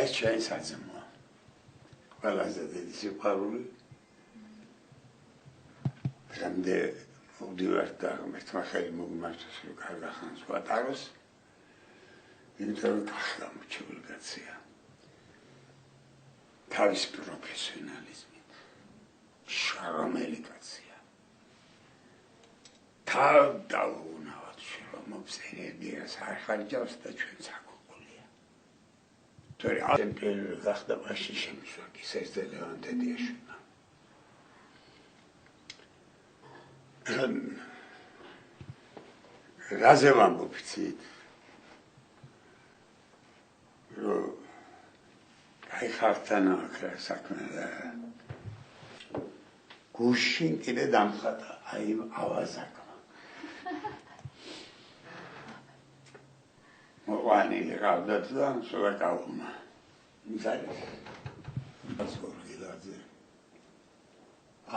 ეს ჩვენი საძმოა. ყველაზე დიდი სიყვარული. რამდე მოვდივარ და მერთმა ხელი მოგმართოს რომ კარგ ხანს ვატაროს. იმიტომ რომ გახდა მოჩვეული კაცია. თავის პროფესიონალიზმით. შრომელი კაცია. თავ დაუნავად შრომობს ენერგიას არ ხარჯავს და ჩვენს აკვყულია. თორე ამპელი გახდა მაშინ შემისვა კისერს და ლევან დედიაშვილმა. რაზე ვამბობ იცით? რომ აი ხართან აქ საქმე და გუშინ კიდე დამხატა აი ავაზაკმა. მოყვანილი გავდათ და სულ გავუმა. მზადეს. ასორგილაძე.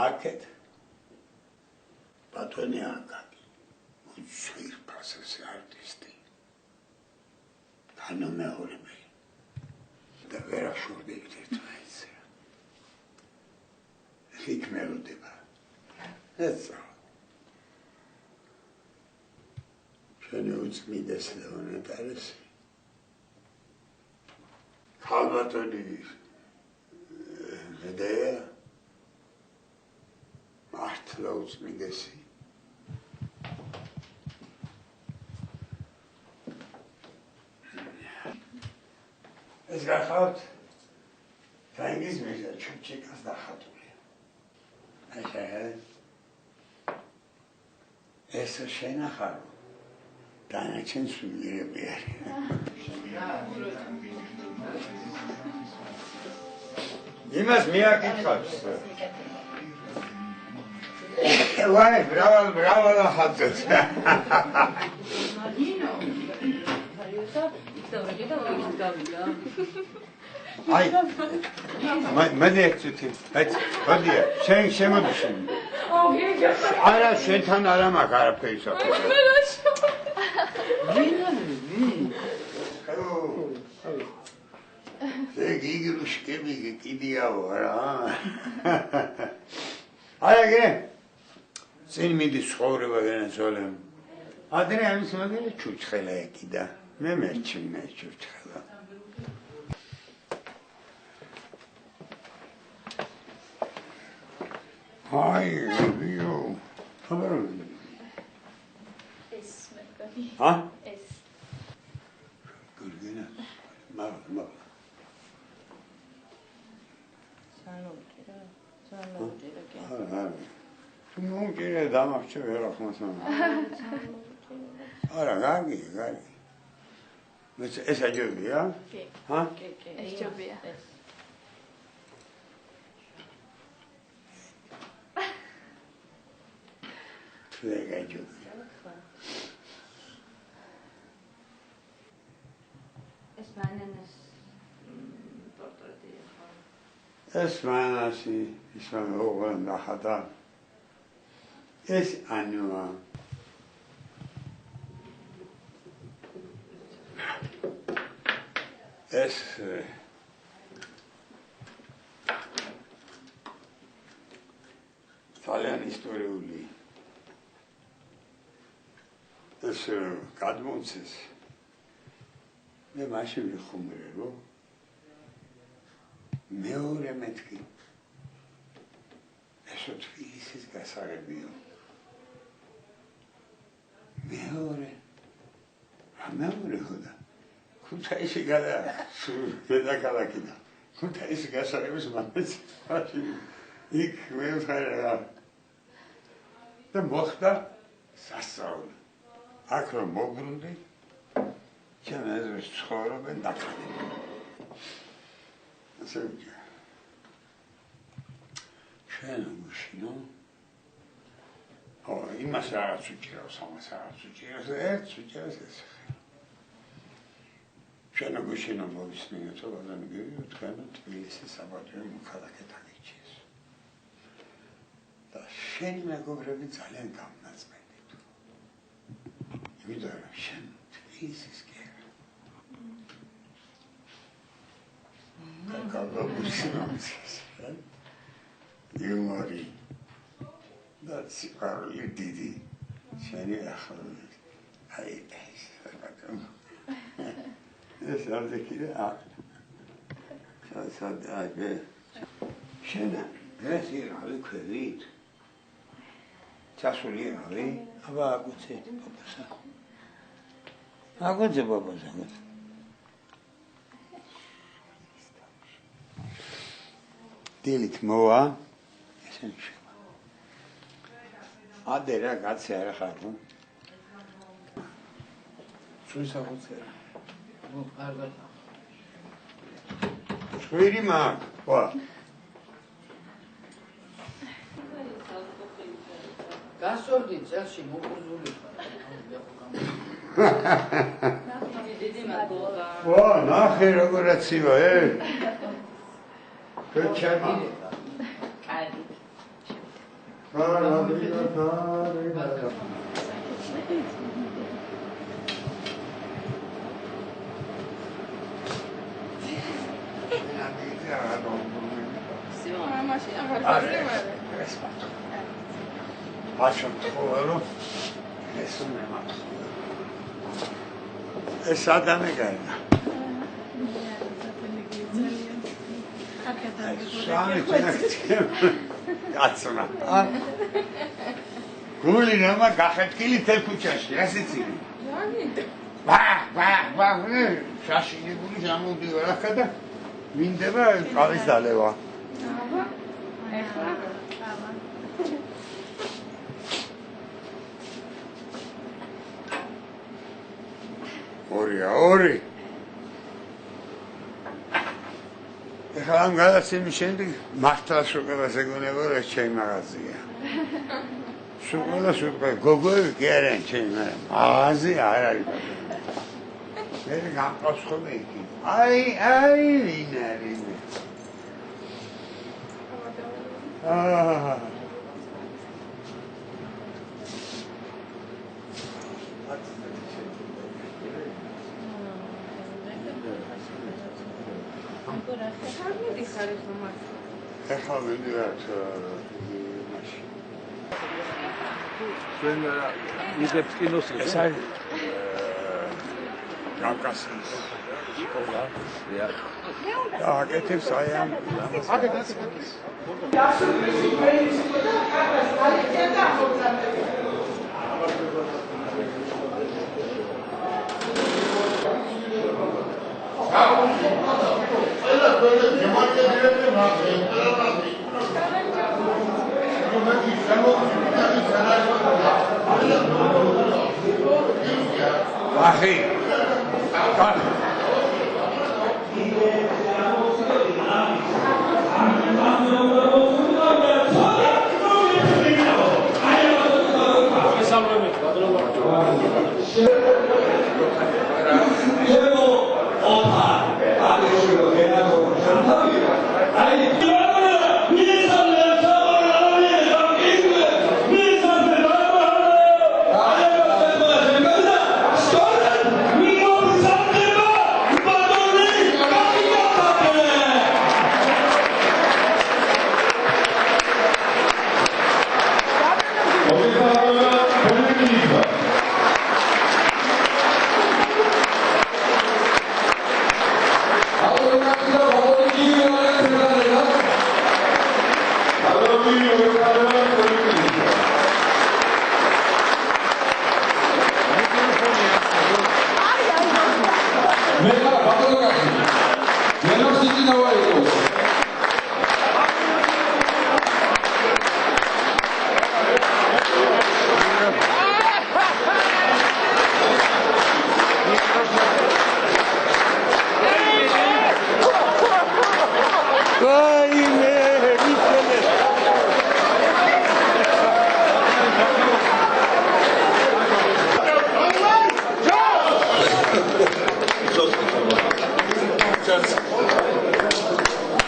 აქეთ ბატონი აკაკი. უცირ პროცესი არტისტი. თანამეორები. და ვერა შორდებით ერთმანეთზე. იქ მელოდება. ეცა. ჩვენი უწმიდესი და უნეტარესი. ქალბატონი მედეა მართლა უწმიდესი. ეს გახავთ ფრანგიზმის და ჩუჩიკას დახატულია. ეს შენახარო დანარჩენ სულიერები არის. იმას მიაკითხავს. ვაი, ბრავალ ხატებს. აი, მე ეცეთი, ხოდია, შენ შემოდიშენ. არა, შენთან არა მაგ არაფერი საქმე. გიგრუშკები კიდიაო რა. აიგე. წინ მიდის ცხოვრება განაცვალებ. ადრე ამის მაგალითად ჩურჩხელა ეკიდა. მე მერჩინა ჩურჩხელა. აი, ვიო. ხაბარო. ეს მეგონი. ჰა? ეს. გურგენა. მაგ. თუ მომჭირე დამახჩე ვერა ხმასა. არა, გაგი. ეს აჯობია? კი. ჰა? კი. ეს ჯობია. გაჯობია. ეს მანანას პორტრეტია. ეს მანასი ისმენ ოღონ ნახატა. ეს ანუა. ეს ძალიან ისტორიული ეს გადმოცეს მე მაშინ ვიხუმრებო მეორე მეთქი ესო თბილისის გასაღებიო მეორე ხოდა ქუთაისში გადა დედაქალაქიდან ქუთაისში გასაღების მამაც მაშინ იქ მეფერა და მოხდა სასწაული აქ რომ მოგრუნდი ჩემ ეზოს ცხოვრობენ დაკარგებულები ასე ვიჯა ჩვენ უშინო იმას რაღაც უჭირავს ამას რაღაც უჭირავს ერთს უჭირავს ეს ჩვენ უშინო მოვისმინეთ რომ ადამიანები თქვენ თბილისის საბადოო მოქალაქედ აღიჩეს და შენი მეგობრები ძალიან გამნაწმენდით იმიტომ რომ შენ თბილისის გერა იუმორი და სიყვარული დიდი შენი ახლოვე აი ეს არზე კიდე სადაა შენა ეს ირავი ქვევით ჩასული ირავი აბა აკუცეთ პაპასა აკუცე პაპასა დილით მოვა ესენი შევა ადე რა კაცი არა ხარ ნუ სუის აღოცე ნუ კარგად შვირი მაგ ვა გასორდი წელში მოკუზული დიდი მადლობა ვა ნახე როგორაც ივა კეჩანი კარგი ეს ადამი გაინა შამი კაცონა გული რამა გახეთკილი თელ ქუჩაში ასიცი ვა შაშინებული გამოდივა ახლა და მინდება ყავის დალევა ეხლა ორი ეხლა ამ გადაცემის შემდეგ მართლა შოკოლადს ეგონება რა ჩემი მაღაზია შოკოლადს უკვე გოგოები კი არიან ჩემი მაღაზია არ არის მე გამყავს ხოლმე იქ აი ვინარი ეხლა ვიდრათ მაშინ ჩვენ იღებთ კინოს ეს არის კავკასიის სკოლა და აკეთებს აი ამ აკეთებს ახი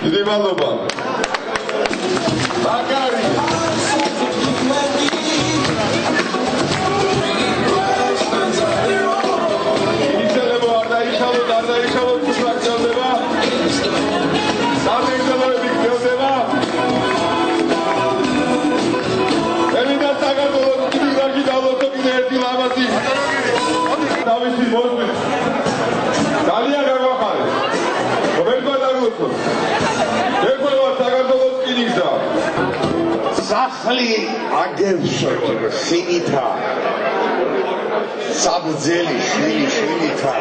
დიდი მადლობა. მაგარი. ისელებო არ დაიშალოთ, თუ ფრაქციონდება. სახლი აგევსოთ ხინითა საბძელი შვილი-შვილითა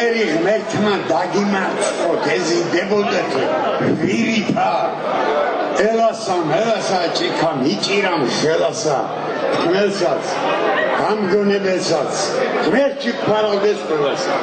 ერი ღმერთმა დაგიმარცხოთ ეზიდებოდეთ ვირითა ელასა ჭიქა მიჭირამ ხელასა ხმელსაც გამგონებელსაც ღმერთი ფარავდეს ყველასა